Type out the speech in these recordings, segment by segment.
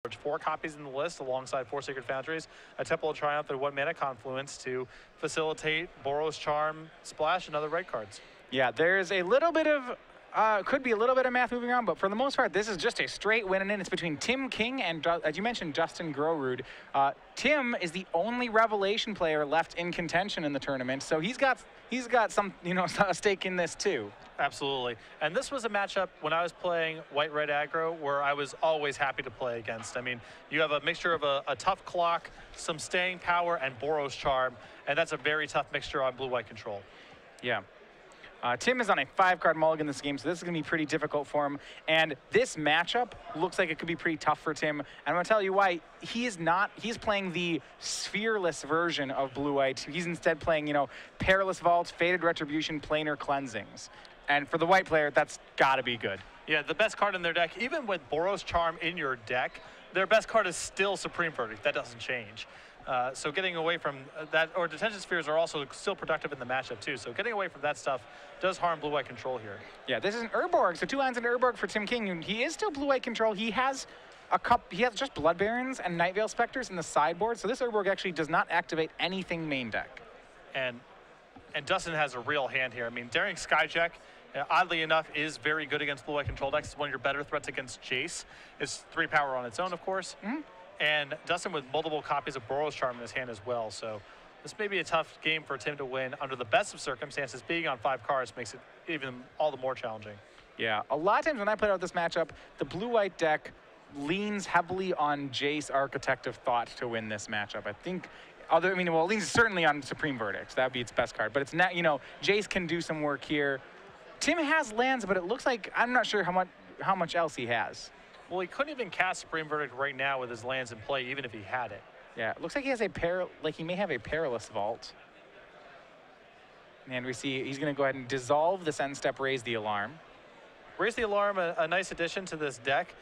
4 copies in the list alongside 4 Sacred Foundries, a Temple of Triumph, and 1 Mana Confluence to facilitate Boros Charm, Splash, and other red cards. Yeah, there's a little bit of, could be a little bit of math moving around, but for the most part, this is just a straight win and in. It's between Tim King and, as you mentioned, Dustin Grorud. Tim is the only Revelation player left in contention in the tournament, so he's got some, a stake in this too. Absolutely. And this was a matchup when I was playing white-red aggro where I was always happy to play against. I mean, you have a mixture of a tough clock, some staying power, and Boros Charm, and that's a very tough mixture on blue-white control. Yeah. Tim is on a 5-card mulligan this game, so this is going to be pretty difficult for him. And this matchup looks like it could be pretty tough for Tim. And I'm going to tell you why. He's playing the sphereless version of blue-white. He's instead playing, Perilous Vaults, Fated Retribution, Planar Cleansings. And for the white player, that's got to be good. Yeah, the best card in their deck, even with Boros Charm in your deck, their best card is still Supreme Verdict. That doesn't change. So getting away from that, or Detention Spheres are also still productive in the matchup too. So getting away from that stuff does harm blue-white control here. Yeah, this is an Urborg, so 2 lands in Urborg for Tim King. He is still blue-white control. He has just Blood Barons and Night Veil Specters in the sideboard, so this Urborg actually does not activate anything main deck. And Dustin has a real hand here. I mean, Daring Skyjack, oddly enough, is very good against blue-white control decks. It's one of your better threats against Jace. It's 3 power on its own, of course. Mm-hmm. And Dustin with multiple copies of Boros Charm in his hand as well. So this may be a tough game for Tim to win under the best of circumstances. Being on 5 cards makes it even all the more challenging. Yeah, a lot of times when I played out this matchup, the blue-white deck leans heavily on Jace Architect of Thought to win this matchup. I think, it leans certainly on Supreme Verdict. That would be its best card. But it's not, Jace can do some work here. Tim has lands, but it looks like, I'm not sure how much else he has. Well, he couldn't even cast Supreme Verdict right now with his lands in play, even if he had it. Yeah, it looks like he has he may have a Perilous Vault. And we see he's going to go ahead and dissolve this end step, raise the alarm. Raise the Alarm, a nice addition to this deck.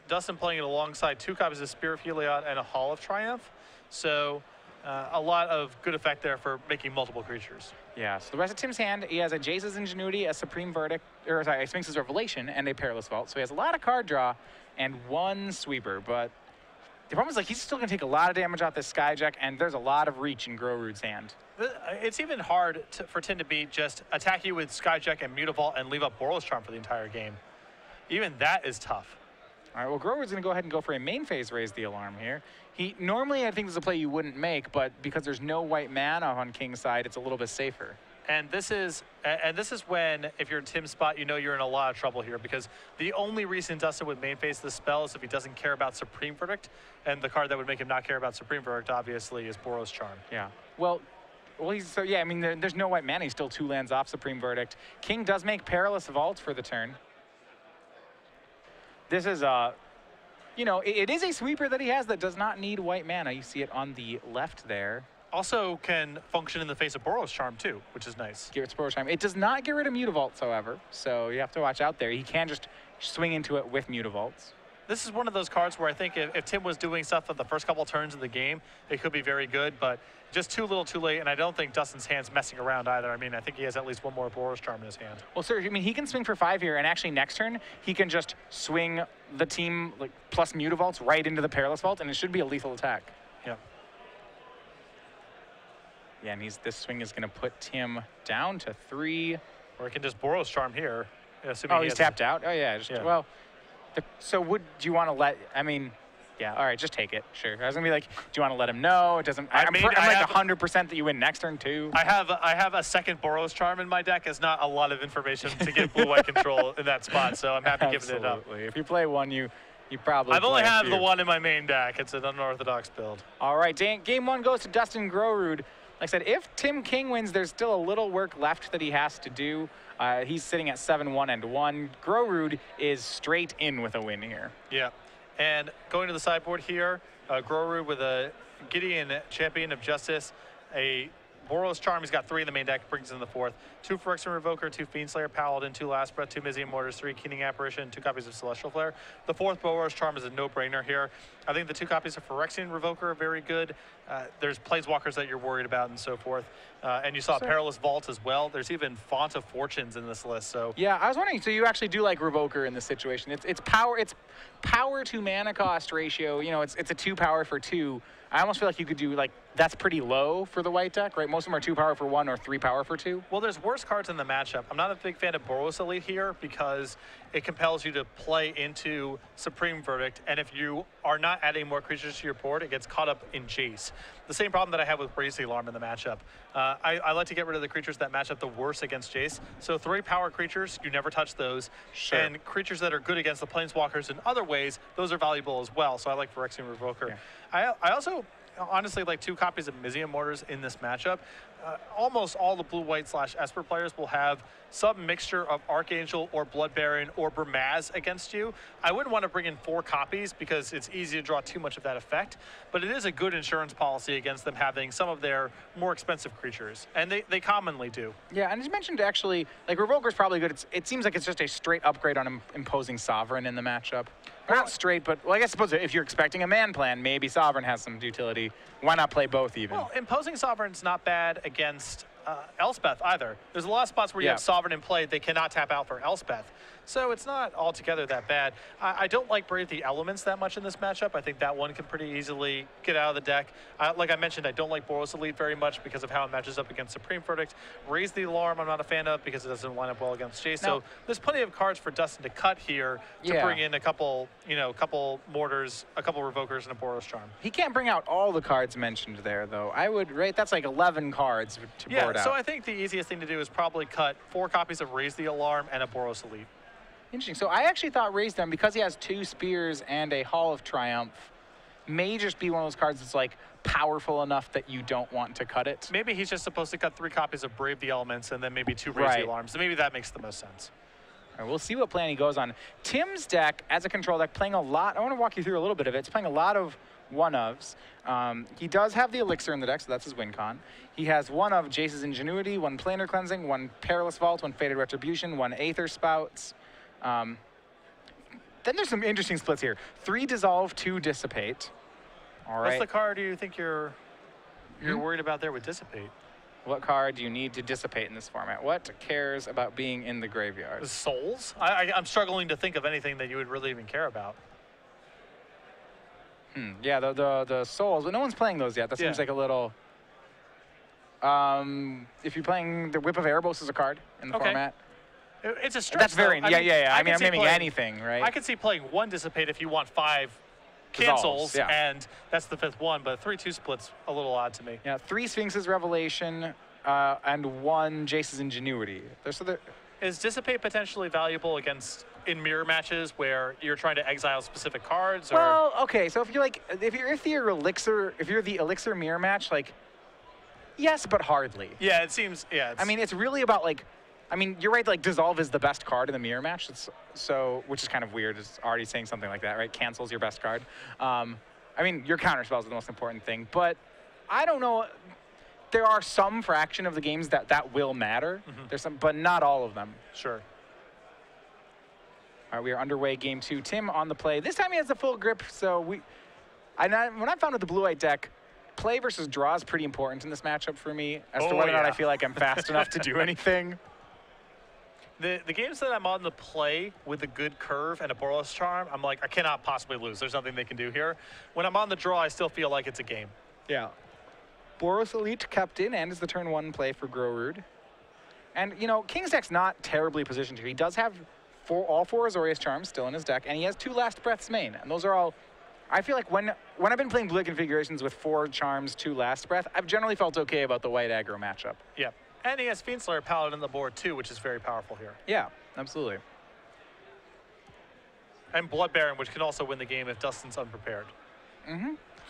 Dustin playing it alongside 2 copies of Spear of Heliod and a Hall of Triumph. So a lot of good effect there for making multiple creatures. Yeah, so the rest of Tim's hand, he has a Jace's Ingenuity, a Supreme Verdict, a Sphinx's Revelation, and a Perilous Vault. So he has a lot of card draw and 1 sweeper, but the problem is he's still going to take a lot of damage off this Skyjack, and there's a lot of reach in Grorud's hand. It's even hard for Tim to beat just attack you with Skyjack and Mutavault and leave up Boros Charm for the entire game. Even that is tough. All right, well, Grorud's going to go ahead and go for a main phase Raise the Alarm here. Normally, I think this is a play you wouldn't make, but because there's no white mana on King's side, it's a little bit safer. And this is when, if you're in Tim's spot, you're in a lot of trouble here, because the only reason Dustin would main phase this spell is if he doesn't care about Supreme Verdict, and the card that would make him not care about Supreme Verdict, obviously, is Boros Charm. Yeah. Well, there's no white mana. He's still 2 lands off Supreme Verdict. King does make Perilous Vault for the turn. This is it is a sweeper that he has that does not need white mana. You see it on the left there. Also can function in the face of Boros Charm too, which is nice. Get rid of Boros Charm. It does not get rid of Mutavaults, however, so you have to watch out there. He can just swing into it with Mutavaults. This is one of those cards where I think if Tim was doing stuff at the first couple turns of the game, it could be very good, but just too little too late, and I don't think Dustin's hand's messing around either. I mean, I think he has at least 1 more Boros Charm in his hand. Well, sir, he can swing for 5 here, and actually next turn, he can just swing the team plus Mutavaults right into the Perilous Vault, and it should be a lethal attack. Yeah. Yeah, and this swing is going to put Tim down to 3. Or he can just Boros Charm here. Assuming he's tapped out? Oh, yeah. Well, so do you want to yeah, all right, just take it. Sure. I was going to be like, do you want to let him know? It doesn't. I'm like 100% that you win next turn, too. I have a second Boros Charm in my deck. It's not a lot of information to get blue-white control in that spot, so I'm happy giving it up. If you play 1, you probably I've only have the 1 in my main deck. It's an unorthodox build. All right, game 1 goes to Dustin Grorud. Like I said, if Tim King wins, there's still a little work left that he has to do. He's sitting at 7-1-1. Grorud is straight in with a win here. Yeah. And going to the sideboard here, Grorud with a Gideon Champion of Justice, a Boros Charm. He's got 3 in the main deck, brings in the 4th. 2 Phyrexian Revoker, 2 Fiendslayer Paladin, 2 Last Breath, 2 Mizium Mortars, 3 Keening Apparition, 2 copies of Celestial Flare. The 4th Boros Charm is a no-brainer here. I think the 2 copies of Phyrexian Revoker are very good. There's Planeswalkers that you're worried about and so forth. And you saw Perilous Vault as well. There's even Font of Fortunes in this list. So yeah, I was wondering. So you actually do like Revoker in this situation? It's power to mana cost ratio. You know, it's a 2 power for 2. I almost feel like you could do like that's pretty low for the white deck, right? Most of them are 2 power for 1 or 3 power for 2. Well, there's worse cards in the matchup. I'm not a big fan of Boros Elite here because it compels you to play into Supreme Verdict, and if you are not adding more creatures to your board, it gets caught up in Jace. The same problem that I have with Raise the Alarm in the matchup. I like to get rid of the creatures that match up the worst against Jace. So 3 power creatures, you never touch those. Sure. And creatures that are good against the Planeswalkers in other ways, those are valuable as well. So I like Phyrexian Revoker. Yeah. I also honestly like 2 copies of Mizium Mortars in this matchup. Almost all the blue-white / Esper players will have some mixture of Archangel or Blood Baron or Burmaz against you. I wouldn't want to bring in 4 copies because it's easy to draw too much of that effect, but it is a good insurance policy against them having some of their more expensive creatures, and they commonly do. Yeah, and as you mentioned, actually, like Revoker's probably good. It seems like it's just a straight upgrade on Imposing Sovereign in the matchup. Well, not straight, but well, I guess suppose if you're expecting a man plan, maybe Sovereign has some utility. Why not play both even? Well, Imposing Sovereign's not bad against Elspeth either. There's a lot of spots where you have Sovereign in play, they cannot tap out for Elspeth. So it's not altogether that bad. I don't like Brave the Elements that much in this matchup. I think that one can pretty easily get out of the deck. Like I mentioned, I don't like Boros Elite very much because of how it matches up against Supreme Verdict. Raise the Alarm I'm not a fan of because it doesn't line up well against Jace. So there's plenty of cards for Dustin to cut here to bring in a couple Mortars, a couple Revokers, and a Boros Charm. He can't bring out all the cards mentioned there, though. I would rate that's like 11 cards to board out. So I think the easiest thing to do is probably cut 4 copies of Raise the Alarm and a Boros Elite. Interesting. So I actually thought Raise Them, because he has 2 Spears and a Hall of Triumph, may just be one of those cards that's like powerful enough that you don't want to cut it. Maybe he's just supposed to cut 3 copies of Brave the Elements and then maybe 2 Raise the Alarms. So maybe that makes the most sense. All right, we'll see what plan he goes on. Tim's deck, as a control deck, playing a lot. I want to walk you through a little bit of it. It's playing a lot of one-ofs. He does have the Elixir in the deck, so that's his win con. He has 1 of Jace's Ingenuity, 1 Planar Cleansing, 1 Perilous Vault, 1 Fated Retribution, 1 Aether Spouts. Then there's some interesting splits here. 3 Dissolve, 2 Dissipate. All right. What's the card you think you're worried about there with Dissipate? What card do you need to dissipate in this format? What cares about being in the graveyard? Souls? I'm struggling to think of anything that you would really even care about. Yeah, the souls, but no one's playing those yet. That seems like a little... if you're playing the Whip of Erebos as a card in the format. It's a stretch. That's very, I mean, I'm naming anything, right? I could see playing 1 Dissipate if you want 5 cancels, and that's the 5th one, but 3/2 split's a little odd to me. Yeah, 3 Sphinx's Revelation, and 1 Jace's Ingenuity. Is Dissipate potentially valuable against in mirror matches where you're trying to exile specific cards? Or? Well, okay, so if you're the Elixir mirror match, like, yes, but hardly. Yeah, it seems. Yeah. I mean, it's really about like. I mean, you're right, like, Dissolve is the best card in the mirror match, which is kind of weird, it's already saying something like that, right? Cancel's your best card. I mean, your counterspells are the most important thing, but I don't know. There are some fraction of the games that will matter. There's some, but not all of them. Sure. All right, we are underway, game 2. Tim on the play. This time he has the full grip, so when I found with the blue-white deck, play versus draw is pretty important in this matchup for me as to whether or not I feel like I'm fast enough to do anything. The games that I'm on the play with a good curve and a Boros Charm, I'm like, I cannot possibly lose. There's nothing they can do here. When I'm on the draw, I still feel like it's a game. Yeah. Boros Elite kept in and is the turn 1 play for Grorud. And, you know, King's deck's not terribly positioned here. He does have all 4 Azorius Charms still in his deck, and he has 2 Last Breaths main. And those are all... I feel like when I've been playing blue configurations with 4 Charms, 2 Last Breath, I've generally felt okay about the white aggro matchup. Yeah. And he has Fiendslayer Paladin on the board, too, which is very powerful here. Yeah, absolutely. And Blood Baron, which can also win the game if Dustin's unprepared.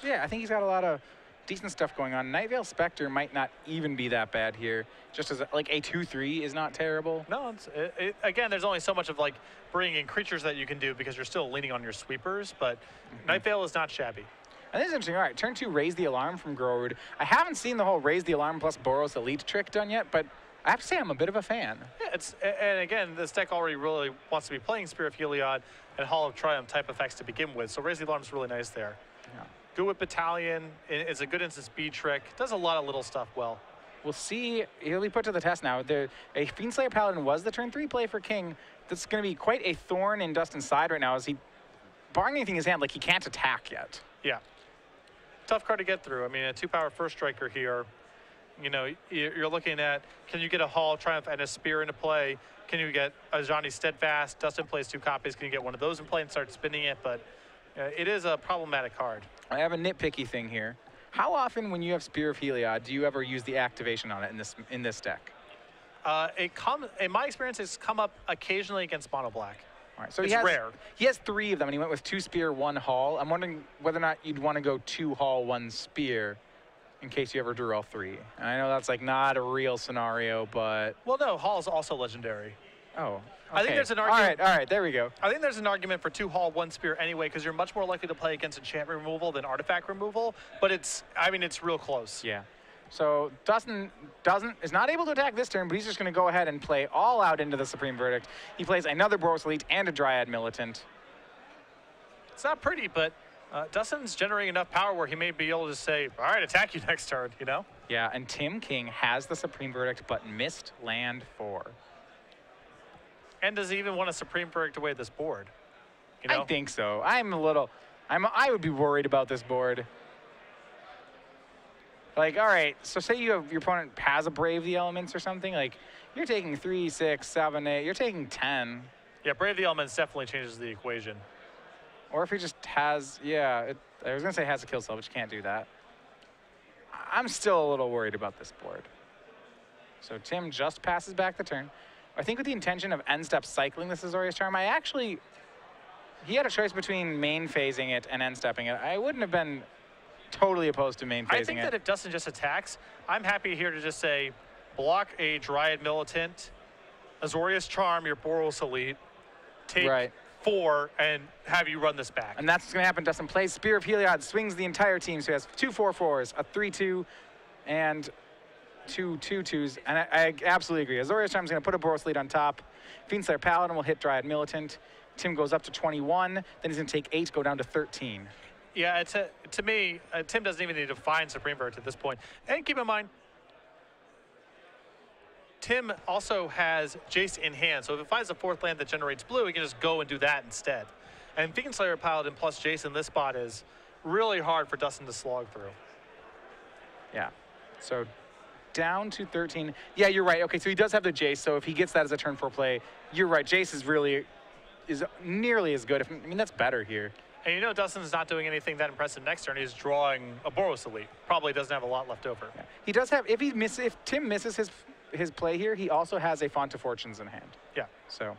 Yeah, I think he's got a lot of decent stuff going on. Night Veil Spectre might not even be that bad here. Just as, like, a 2/3 is not terrible. No, again, there's only so much of, like, bringing in creatures that you can do because you're still leaning on your sweepers, but Night Veil is not shabby. And this is interesting. All right, turn 2, Raise the Alarm from Grorud. I haven't seen the whole Raise the Alarm plus Boros Elite trick done yet, but I have to say I'm a bit of a fan. Yeah, and again, this deck already really wants to be playing Spear of Heliod and Hall of Triumph type effects to begin with, so Raise the Alarm is really nice there. Yeah. Good with Battalion. It's a good instant speed trick. Does a lot of little stuff well. we'll see. He'll be put to the test now. A Fiendslayer Paladin was the turn 3 play for King. That's going to be quite a thorn in Dustin's side right now, as he, barring anything in his hand, like he can't attack yet. Yeah. Tough card to get through. I mean, a 2-power first striker here. You know, you're looking at, can you get a Hall Triumph and a Spear into play? Can you get a Johnny Steadfast? Dustin plays 2 copies. Can you get one of those in play and start spinning it? But it is a problematic card. I have a nitpicky thing here. How often, when you have Spear of Heliod, do you ever use the activation on it in this deck? In my experience, it's come up occasionally against mono black. All right, so it's rare. He has 3 of them, and he went with 2 Spear, 1 Hall. I'm wondering whether or not you'd want to go 2 Hall, 1 Spear, in case you ever drew all 3. And I know that's like not a real scenario, but... Well, no, Hall is also legendary. Oh, okay. I think there's an argument. All right, there we go. I think there's an argument for 2 Hall, 1 Spear anyway, because you're much more likely to play against enchantment removal than artifact removal. But it's real close. Yeah. So Dustin is not able to attack this turn, but he's just going to go ahead and play all out into the Supreme Verdict. He plays another Boros Elite and a Dryad Militant. It's not pretty, but Dustin's generating enough power where he may be able to say, all right, attack you next turn, you know? Yeah, and Tim King has the Supreme Verdict, but missed land 4. And does he even want a Supreme Verdict away this board? You know? I think so. I would be worried about this board. Like, all right, so say your opponent has a Brave the Elements or something, like, you're taking 3, 6, 7, 8, you're taking 10. Yeah, Brave the Elements definitely changes the equation. Or if he just has, I was going to say has a kill spell, but you can't do that. I'm still a little worried about this board. So Tim just passes back the turn. I think with the intention of end step cycling this Azorius Charm, he had a choice between main phasing it and end stepping it. I wouldn't have been totally opposed to main phasing it. I think that if Dustin just attacks, I'm happy here to just say, block a Dryad Militant, Azorius Charm, your Boros Elite, take 4, and have you run this back. And that's what's going to happen. Dustin plays Spear of Heliod, swings the entire team, so he has 2 4/4s, a 3/2, and 2 2/2s. And I absolutely agree. Azorius Charm is going to put a Boros Elite on top. Fiendslayer Paladin will hit Dryad Militant. Tim goes up to 21. Then he's going to take 8, go down to 13. Yeah, to me, Tim doesn't even need to find Supreme Verdict at this point. And keep in mind, Tim also has Jace in hand, so if it finds a 4th land that generates blue, he can just go and do that instead. And Fiendslayer Paladin plus Jace in this spot is really hard for Dustin to slog through. Yeah, so down to 13. Yeah, you're right. Okay, so he does have the Jace, so if he gets that as a turn 4 play, you're right. Jace is nearly as good. I mean, that's better here. And you know Dustin's not doing anything that impressive next turn. He's drawing a Boros Elite. Probably doesn't have a lot left over. Yeah. He does have, if Tim misses his play here, he also has a Font of Fortunes in hand. Yeah. So.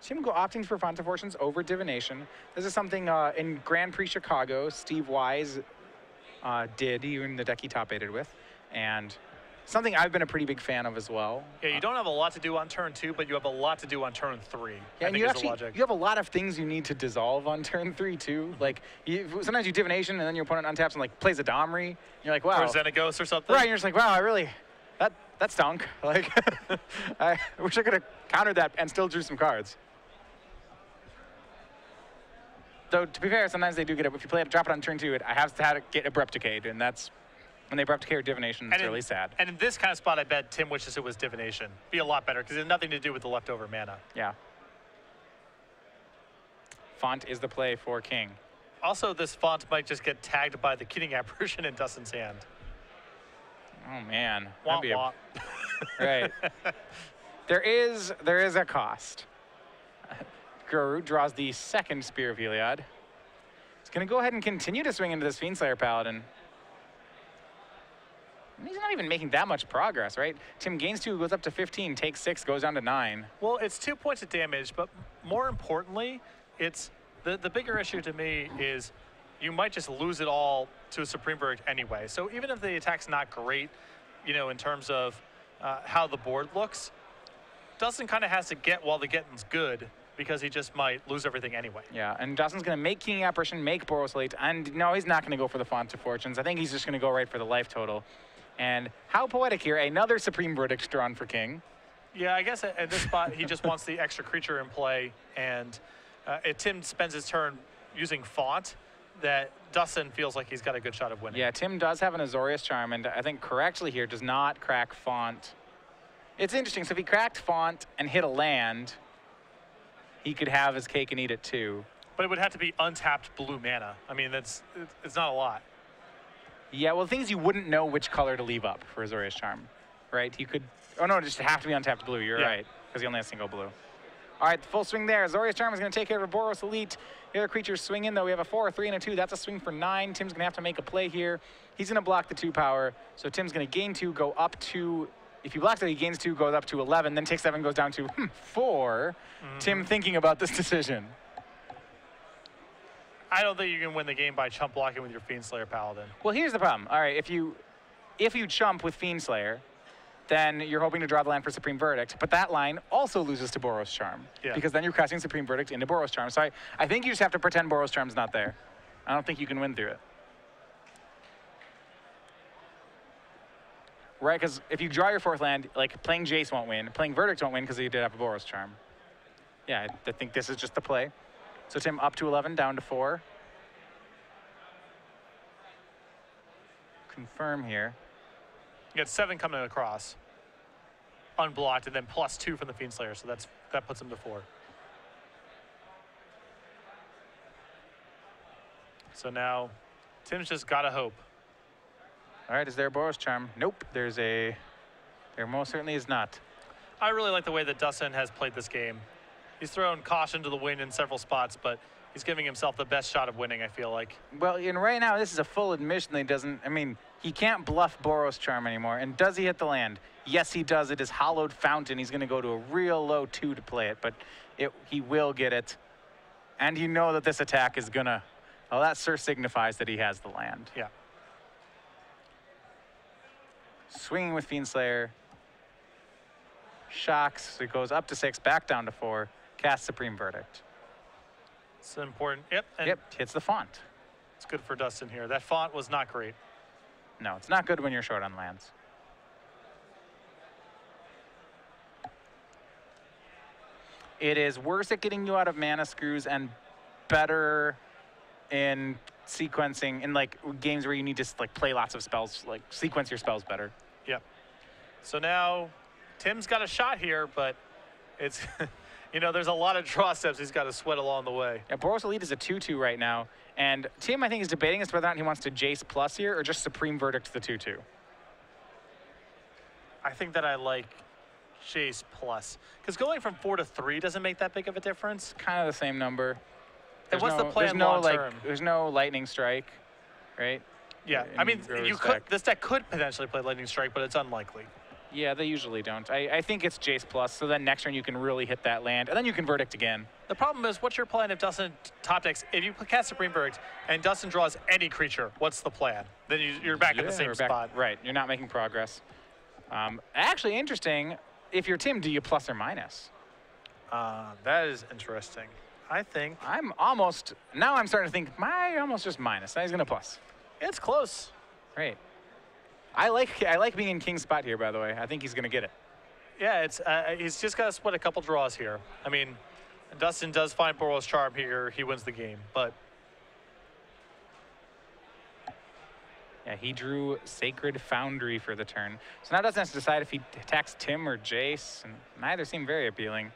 Tim opting for Font of Fortunes over Divination. This is something in Grand Prix Chicago, Steve Wise did, even the deck he top 8'd with. And something I've been a pretty big fan of as well. Yeah, you don't have a lot to do on turn 2, but you have a lot to do on turn 3. Yeah, and you have a lot of things you need to dissolve on turn 3 too. Like sometimes you divination and then your opponent untaps and like plays a Domri. And you're like, wow. Or Xenagos or something. Right, and you're just like, wow, that stunk. Like, I wish I could have countered that and still drew some cards. Though to be fair, sometimes they do get it. If you drop it on turn 2, I have to get Abrupt Decayed, and that's. When they Abrupt Decay or Divination, it's really sad. And in this kind of spot, I bet Tim wishes it was Divination. Be a lot better, because it had nothing to do with the leftover mana. Yeah. Font is the play for King. Also, this font might just get tagged by the Keating Apparition in Dustin's hand. Oh, man. Womp womp. Right. There is a cost. Grorud draws the 2nd Spear of Heliod. He's going to go ahead and continue to swing into this Fiendslayer Paladin. He's not even making that much progress, right? Tim gains 2, goes up to 15, takes 6, goes down to 9. Well, it's 2 points of damage, but more importantly, it's the bigger issue to me is you might just lose it all to a Supreme Verdict anyway. So even if the attack's not great, you know, in terms of how the board looks, Dustin kind of has to get while the getting's good, because he just might lose everything anyway. Yeah, and Dustin's going to make King Apparition, make Boros Elite, and no, he's not going to go for the Font of Fortunes. I think he's just going to go right for the life total. And how poetic here, another Supreme Verdict drawn for King. Yeah, I guess at this spot, he just wants the extra creature in play, and if Tim spends his turn using Font, that Dustin feels like he's got a good shot of winning. Yeah, Tim does have an Azorius Charm, and I think correctly here does not crack Font. It's interesting. So if he cracked Font and hit a land, he could have his cake and eat it too. But it would have to be untapped blue mana. I mean, it's not a lot. Yeah, well, the thing is you wouldn't know which color to leave up for Azorius Charm, right? You could, oh no, it just have to be untapped blue. You're right, because he only has single blue. All right, the full swing there. Azorius Charm is going to take care of Boros Elite. The other creatures swing in, though. We have a 4, a 3, and a 2. That's a swing for 9. Tim's going to have to make a play here. He's going to block the 2 power. So Tim's going to gain 2, go up to, if he blocks it, he gains 2, goes up to 11, then takes 7, goes down to 4. Tim thinking about this decision. I don't think you can win the game by chump blocking with your Fiendslayer Paladin. Well, here's the problem. All right, if you chump with Fiendslayer, then you're hoping to draw the land for Supreme Verdict. But that line also loses to Boros Charm. Yeah. Because then you're casting Supreme Verdict into Boros Charm. So I think you just have to pretend Boros Charm's not there. I don't think you can win through it. Right, because if you draw your 4th land, like playing Jace won't win. Playing Verdict won't win because you did have a Boros Charm. Yeah, I think this is just the play. So Tim up to 11, down to 4. Confirm here. You got 7 coming across, unblocked, and then +2 from the Fiendslayer, so that puts him to 4. So now, Tim's just gotta hope. All right, is there a Boros Charm? Nope, there most certainly is not. I really like the way that Dustin has played this game. He's thrown caution to the wind in several spots, but he's giving himself the best shot of winning, I feel like. Well, and right now, this is a full admission that he doesn't, I mean, he can't bluff Boros Charm anymore. And does he hit the land? Yes, he does. It is Hollowed Fountain. He's going to go to a real low 2 to play it, but he will get it. And you know that this attack is going to, well, that sure signifies that he has the land. Yeah. Swinging with Fiendslayer. Shocks. So it goes up to 6, back down to 4. Cast Supreme Verdict. It's important. Yep. Yep, hits the font. It's good for Dustin here. That font was not great. No, it's not good when you're short on lands. It is worse at getting you out of mana screws and better in sequencing in like games where you need to like play lots of spells, like sequence your spells better. Yep. So now Tim's got a shot here, but it's you know, there's a lot of draw steps he's got to sweat along the way. Yeah, Boros Elite is a 2/2 right now, and Tim I think is debating as to whether or not he wants to Jace plus here or just Supreme Verdict the 2/2. I think that I like Jace plus, because going from 4 to 3 doesn't make that big of a difference. Kind of the same number. And what's the plan long term? There's no Lightning Strike, right? Yeah, I mean, this deck could potentially play Lightning Strike, but it's unlikely. Yeah, they usually don't. I think it's Jace plus, so then next turn you can really hit that land, and then you can Verdict again. The problem is, what's your plan if Dustin top decks? If you cast Supreme Verdict and Dustin draws any creature, what's the plan? Then you're back at the same spot. Right, you're not making progress. Actually, interesting. If you're Tim, do you plus or minus? That is interesting. I think I'm starting to think, almost just minus. Now he's gonna plus. It's close. Right. I like being in King's spot here, by the way. I think he's gonna get it. Yeah, it's he's just got to split a couple draws here. I mean, Dustin does find Boros Charm here. He wins the game, but yeah, he drew Sacred Foundry for the turn. So now Dustin has to decide if he attacks Tim or Jace, and neither seem very appealing.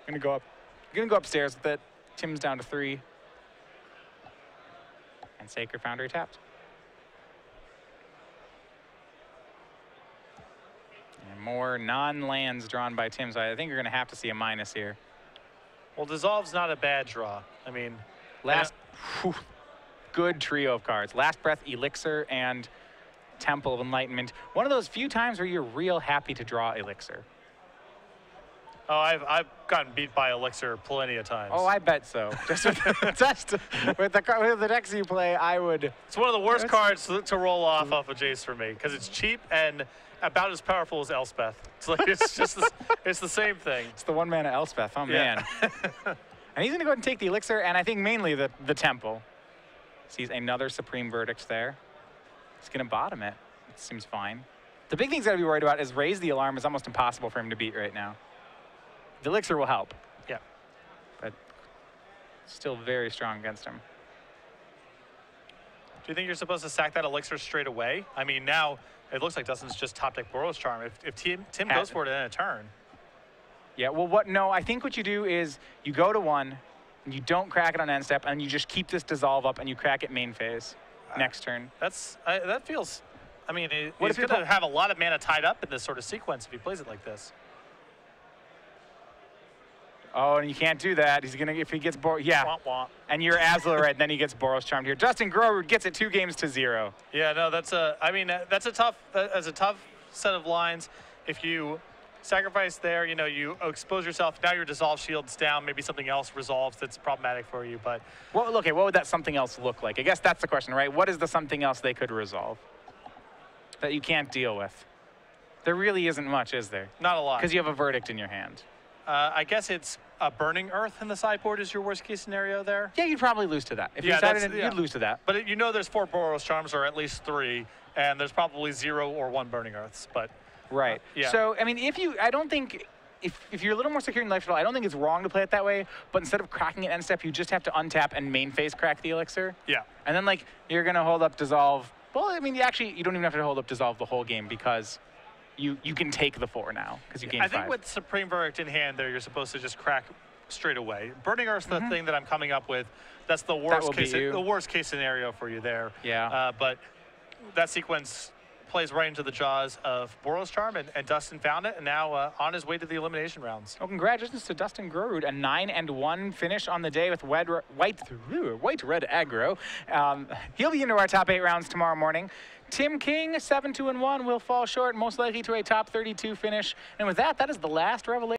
Gonna go upstairs with it. Tim's down to 3. And Sacred Foundry tapped. And more non-lands drawn by Tim, so I think you're gonna have to see a minus here. Well, Dissolve's not a bad draw. I mean, good trio of cards. Last Breath, Elixir, and Temple of Enlightenment. One of those few times where you're real happy to draw Elixir. Oh, I've gotten beat by Elixir plenty of times. Oh, I bet so. Just with the decks you play, I would. It's one of the worst cards to roll off of Jace for me because it's cheap and about as powerful as Elspeth. It's like it's just it's the same thing. It's the 1-mana Elspeth. Oh man. And he's gonna go ahead and take the Elixir, and I think mainly the Temple. Sees another Supreme Verdict there. He's gonna bottom it. It seems fine. The big thing he's gotta be worried about is Raise the Alarm is almost impossible for him to beat right now. The Elixir will help. Yeah. But still very strong against him. Do you think you're supposed to sack that elixir straight away? I mean, now it looks like Dustin's just top deck Boros Charm. If Tim goes for it in a turn. Yeah, well, no, I think what you do is you go to 1, and you don't crack it on end step, and you just keep this dissolve up, and you crack it main phase next turn. That feels, I mean, he's going to have a lot of mana tied up in this sort of sequence if he plays it like this. Oh, and you can't do that. He's gonna if he gets yeah. Womp womp. And you're Azla right, then he gets Boros Charmed here. Dustin Grorud gets it 2-0. Yeah, no, that's a tough set of lines. If you sacrifice there, you know, you expose yourself. Now your dissolve shield's down. Maybe something else resolves that's problematic for you. But well, okay, what would that something else look like? I guess that's the question, right? What is the something else they could resolve that you can't deal with? There really isn't much, is there? Not a lot. Because you have a verdict in your hand. I guess it's a Burning Earth in the sideboard is your worst case scenario there. Yeah, you'd probably lose to that. If you decided you'd lose to that. But you know there's 4 Boros Charms or at least 3, and there's probably 0 or 1 Burning Earths. But right. Yeah. So, I mean, I don't think, if you're a little more secure in life control, I don't think it's wrong to play it that way, but instead of cracking it end step, you just have to untap and main phase crack the elixir. Yeah. And then, like, you're going to hold up dissolve. Well, I mean, you don't even have to hold up dissolve the whole game because you can take the 4 now because you gain 5. I think with Supreme Verdict in hand there, you're supposed to just crack straight away. Burning Earth's the thing that I'm coming up with. That's the worst case scenario for you there. Yeah. But that sequence plays right into the jaws of Boros Charm, and Dustin found it, and now on his way to the elimination rounds. Well, congratulations to Dustin Grorud, a 9-1 finish on the day with white-red aggro. He'll be into our top 8 rounds tomorrow morning. Tim King, 7-2-1, will fall short, most likely to a top 32 finish. And with that, that is the last revelation.